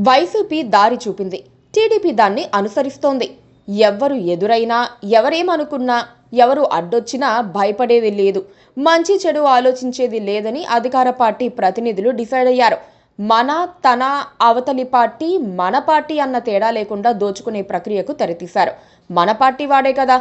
YCP దారి చూపింది, TDP దాన్ని అనుసరిస్తోంది. ఎవ్వరు ఎదురైనా, ఎవరేమనుకున్నా, ఎవరు అడ్డొచ్చినా భయపడేది లేదు, మంచి చెడు ఆలోచించేది లేదని అధికార పార్టీ ప్రతినిధులు డిసైడ్ అయ్యారు. మన, తన, అవతలి పార్టీ, మన పార్టీ అన్న తేడా లేకుండా దోచుకునే ప్రక్రియకు తెరతీశారు. మన పార్టీ వాడే కదా,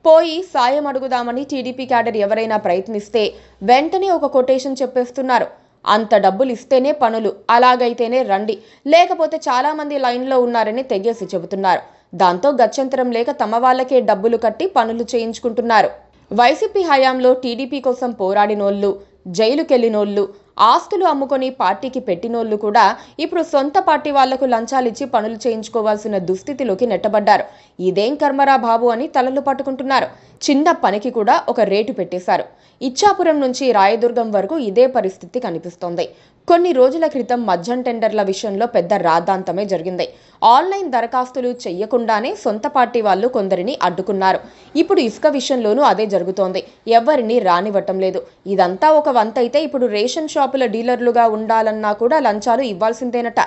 పోయి సాయం అడుగుదామని టీడీపీ క్యాడర్ ఎవరైనా ప్రయత్నిస్తే వెంటనే ఒక కొటేషన్ చెప్పేస్తున్నారు. అంత డబ్బులు ఇస్తేనే పనులు, అలాగైతేనే రండి, లేకపోతే చాలా మంది లైన్లో ఉన్నారని తెగేసి చెబుతున్నారు. దాంతో గత్యంతరం లేక తమ వాళ్ళకే డబ్బులు కట్టి పనులు చేయించుకుంటున్నారు. వైసీపీ హయాంలో టీడీపీ కోసం పోరాడినోళ్ళు, జైలుకెళ్లినోళ్ళు, ఆస్తులు అమ్ముకొని పార్టీకి పెట్టినోళ్ళు కూడా ఇప్పుడు సొంత పార్టీ వాళ్లకు లంచాలిచ్చి పనులు చేయించుకోవాల్సిన దుస్థితిలోకి నెట్టబడ్డారు. ఇదేం కర్మరా బాబు అని తలలు పట్టుకుంటున్నారు. చిన్న పనికి కూడా ఒక రేటు పెట్టేశారు. ఇచ్చాపురం నుంచి రాయదుర్గం వరకు ఇదే పరిస్థితి కనిపిస్తోంది. కొన్ని రోజుల క్రితం మద్యం టెండర్ల విషయంలో పెద్ద రాద్ధాంతమే జరిగింది. ఆన్లైన్ దరఖాస్తులు చెయ్యకుండానే సొంత పార్టీ వాళ్ళు కొందరిని అడ్డుకున్నారు. ఇప్పుడు ఇసుక విషయంలోనూ అదే జరుగుతోంది. ఎవరిని రానివ్వటం లేదు. ఇదంతా ఒక వంతైతే ఇప్పుడు రేషన్ షాపుల డీలర్లుగా ఉండాలన్నా కూడా లంచాలు ఇవ్వాల్సిందేనట.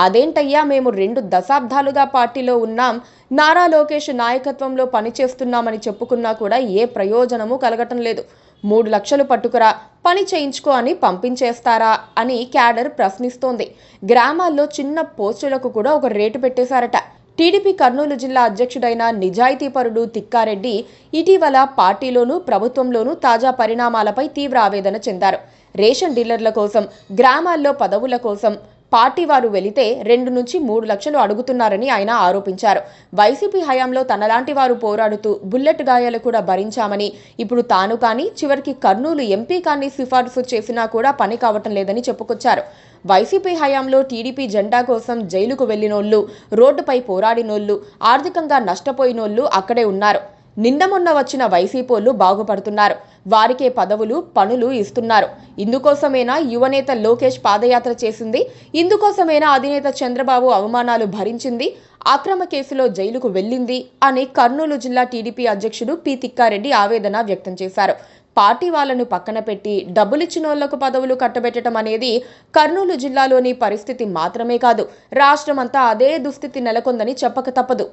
అదేంటయ్యా, మేము 2 దశాబ్దాలుగా పార్టీలో ఉన్నాం, నారా లోకేష్ నాయకత్వంలో పనిచేస్తున్నామని చెప్పుకున్నా కూడా ఏ ప్రయోజనము కలగటం లేదు. 3 లక్షలు పట్టుకురా, పని చేయించుకో అని పంపించేస్తారా అని క్యాడర్ ప్రశ్నిస్తోంది. గ్రామాల్లో చిన్న పోస్టులకు కూడా ఒక రేటు పెట్టేశారట. టీడీపీ కర్నూలు జిల్లా అధ్యక్షుడైన నిజాయితీపరుడు తిక్కారెడ్డి ఇటీవల పార్టీలోనూ ప్రభుత్వంలోనూ తాజా పరిణామాలపై తీవ్ర ఆవేదన చెందారు. రేషన్ డీలర్ల కోసం, గ్రామాల్లో పదవుల కోసం పార్టీ వారు వెళితే 2 నుంచి 3 లక్షలు అడుగుతున్నారని ఆయన ఆరోపించారు. వైసీపీ హయాంలో తనలాంటి వారు పోరాడుతూ బుల్లెట్ గాయాలు కూడా భరించామని, ఇప్పుడు తాను కానీ చివరికి కర్నూలు ఎంపీ కానీ సిఫార్సు చేసినా కూడా పని కావటం లేదని చెప్పుకొచ్చారు. వైసీపీ హయాంలో టీడీపీ జెండా కోసం జైలుకు వెళ్లినోళ్లు, రోడ్డుపై పోరాడినోళ్లు, ఆర్థికంగా నష్టపోయినోళ్లు అక్కడే ఉన్నారు. నిన్న మొన్న వచ్చిన వైసీపోళ్లు బాగుపడుతున్నారు. వారికే పదవులు, పనులు ఇస్తున్నారు. ఇందుకోసమేనా యువనేత లోకేష్ పాదయాత్ర చేసింది? ఇందుకోసమేనా అధినేత చంద్రబాబు అవమానాలు భరించింది, అక్రమ కేసులో జైలుకు వెళ్ళింది అని కర్నూలు జిల్లా టీడీపీ అధ్యక్షుడు పి తిక్కారెడ్డి ఆవేదన వ్యక్తం చేశారు. పార్టీ వాళ్లను పక్కన పెట్టి డబ్బులిచ్చినోళ్లకు పదవులు కట్టబెట్టడం అనేది కర్నూలు జిల్లాలోని పరిస్థితి మాత్రమే కాదు, రాష్ట్రమంతా అదే దుస్థితి నెలకొందని చెప్పక తప్పదు.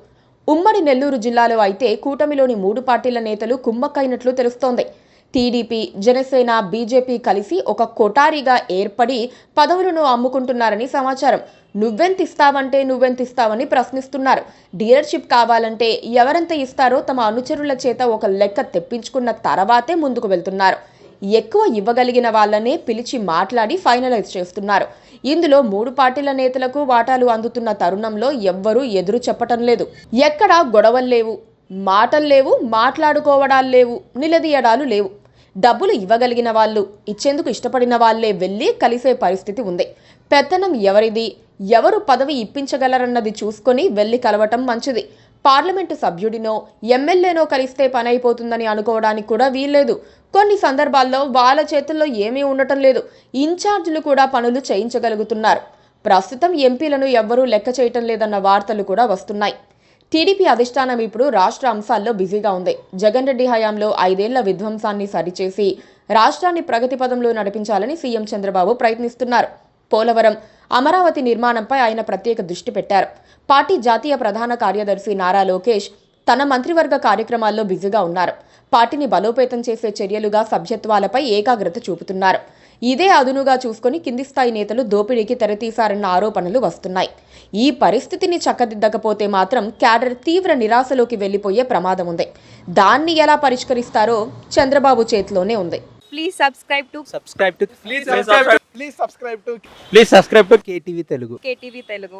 ఉమ్మడి నెల్లూరు జిల్లాలో అయితే కూటమిలోని 3 పార్టీల నేతలు కుమ్మక్కైనట్లు తెలుస్తోంది. టీడీపీ, జనసేన, బీజేపీ కలిసి ఒక కొటారిగా ఏర్పడి పదవులను అమ్ముకుంటున్నారని సమాచారం. నువ్వెంతిస్తావని ప్రశ్నిస్తున్నారు. డీలర్షిప్ కావాలంటే ఎవరెంత ఇస్తారో తమ అనుచరుల చేత ఒక లెక్క తెప్పించుకున్న తర్వాతే ముందుకు వెళ్తున్నారు. ఎక్కువ ఇవ్వగలిగిన వాళ్ళనే పిలిచి మాట్లాడి ఫైనలైజ్ చేస్తున్నారు. ఇందులో 3 పార్టీల నేతలకు వాటాలు అందుతున్న తరుణంలో ఎవ్వరూ ఎదురు చెప్పటం లేదు. ఎక్కడా గొడవలు లేవు, మాటలు లేవు, మాట్లాడుకోవడాలు లేవు, నిలదీయడాలు లేవు. డబ్బులు ఇవ్వగలిగిన వాళ్ళు, ఇచ్చేందుకు ఇష్టపడిన వాళ్లే వెళ్ళి కలిసే పరిస్థితి ఉంది. పెత్తనం ఎవరిది, ఎవరు పదవి ఇప్పించగలరన్నది చూసుకొని వెళ్లి కలవటం మంచిది. పార్లమెంటు సభ్యుడినో, ఎమ్మెల్యేనో కలిస్తే పని అయిపోతుందని అనుకోవడానికి కూడా వీల్లేదు. కొన్ని సందర్భాల్లో వాళ్ళ చేతుల్లో ఏమీ ఉండటం లేదు. ఇన్ఛార్జీలు కూడా పనులు చేయించగలుగుతున్నారు. ప్రస్తుతం ఎంపీలను ఎవ్వరూ లెక్క చేయటం లేదన్న వార్తలు కూడా వస్తున్నాయి. టీడీపీ అధిష్టానం ఇప్పుడు రాష్ట్ర అంశాల్లో బిజీగా ఉంది. జగన్ రెడ్డి హయాంలో 5 ఏళ్ల విధ్వంసాన్ని సరిచేసి రాష్ట్రాన్ని ప్రగతి పదంలో నడిపించాలని సీఎం చంద్రబాబు ప్రయత్నిస్తున్నారు. పోలవరం, అమరావతి నిర్మాణంపై ఆయన ప్రత్యేక దృష్టి పెట్టారు. పార్టీ జాతీయ ప్రధాన కార్యదర్శి నారా లోకేష్ తన మంత్రివర్గ కార్యక్రమాల్లో బిజీగా ఉన్నారు. పార్టీని బలోపేతం చేసే చర్యలుగా సభ్యత్వాలపై ఏకాగ్రత చూపుతున్నారు. ఇదే అదునుగా చూసుకుని కింది స్థాయి నేతలు దోపిడీకి తెరతీశారన్న ఆరోపణలు వస్తున్నాయి. ఈ పరిస్థితిని చక్కదిద్దకపోతే మాత్రం క్యాడర్ తీవ్ర నిరాశలోకి వెళ్లిపోయే ప్రమాదం ఉంది. దాన్ని ఎలా పరిష్కరిస్తారో చంద్రబాబు చేతిలోనే ఉంది. Please subscribe to KTV Telugu. KTV Telugu.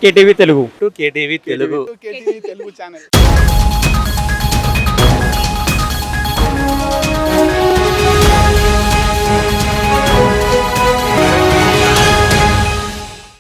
KTV Telugu. KTV Telugu channel.